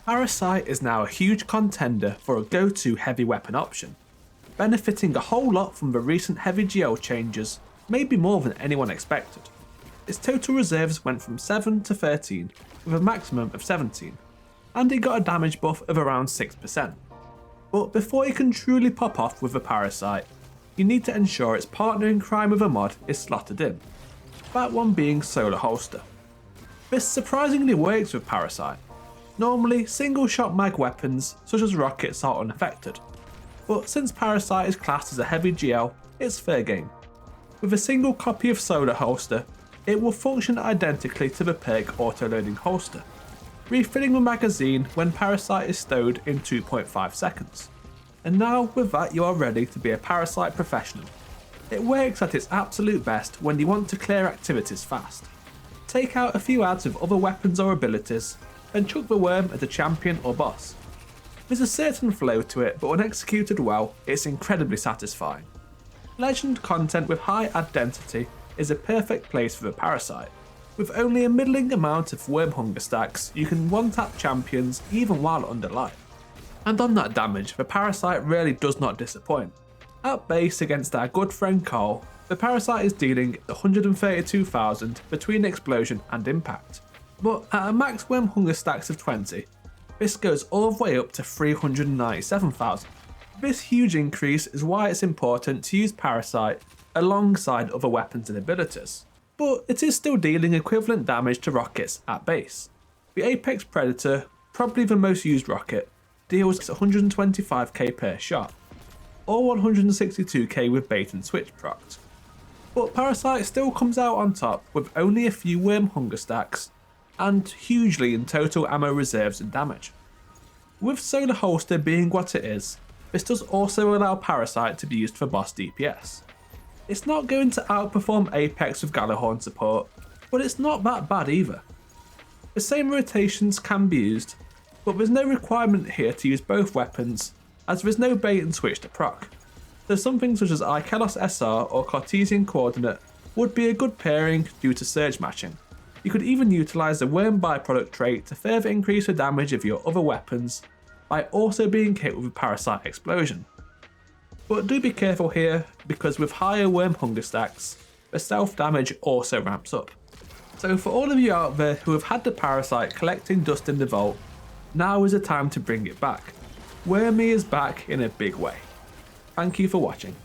Parasite is now a huge contender for a go-to heavy weapon option, benefiting a whole lot from the recent heavy GL changes, maybe more than anyone expected. Its total reserves went from 7 to 13, with a maximum of 17, and it got a damage buff of around 6%. But before you can truly pop off with a Parasite, you need to ensure its partner in crime with a mod is slotted in, that one being Solar Holster. This surprisingly works with Parasite. Normally, single shot mag weapons such as rockets are unaffected, but since Parasite is classed as a heavy GL, it's fair game. With a single copy of Solar Holster, it will function identically to the perk auto-loading holster, refilling the magazine when Parasite is stowed in 2.5 seconds. And now with that you are ready to be a Parasite professional. It works at its absolute best when you want to clear activities fast. Take out a few adds with other weapons or abilities, then chuck the worm at a champion or boss. There's a certain flow to it, but when executed well, it's incredibly satisfying. Legend content with high ad density is a perfect place for the Parasite. With only a middling amount of worm hunger stacks, you can one-tap champions even while under life. And on that damage, the Parasite really does not disappoint. At base against our good friend Carl, the Parasite is dealing 132,000 between explosion and impact. But at a max worm hunger stacks of 20, this goes all the way up to 397,000. This huge increase is why it's important to use Parasite alongside other weapons and abilities, but it is still dealing equivalent damage to rockets at base. The Apex Predator, probably the most used rocket, deals 125k per shot, or 162k with bait and switch procs. But Parasite still comes out on top with only a few worm hunger stacks, and hugely in total ammo reserves and damage. With Solar Holster being what it is, this does also allow Parasite to be used for boss DPS. It's not going to outperform Apex with Gallahorn support, but it's not that bad either. The same rotations can be used, but there's no requirement here to use both weapons, as there is no bait and switch to proc. So something such as Ikelos SR or Cartesian Coordinate would be a good pairing due to surge matching. You could even utilise the worm byproduct trait to further increase the damage of your other weapons by also being hit with a Parasite explosion. But do be careful here, because with higher worm hunger stacks, the self damage also ramps up. So for all of you out there who have had the Parasite collecting dust in the vault, now is the time to bring it back. Wormy is back in a big way. Thank you for watching.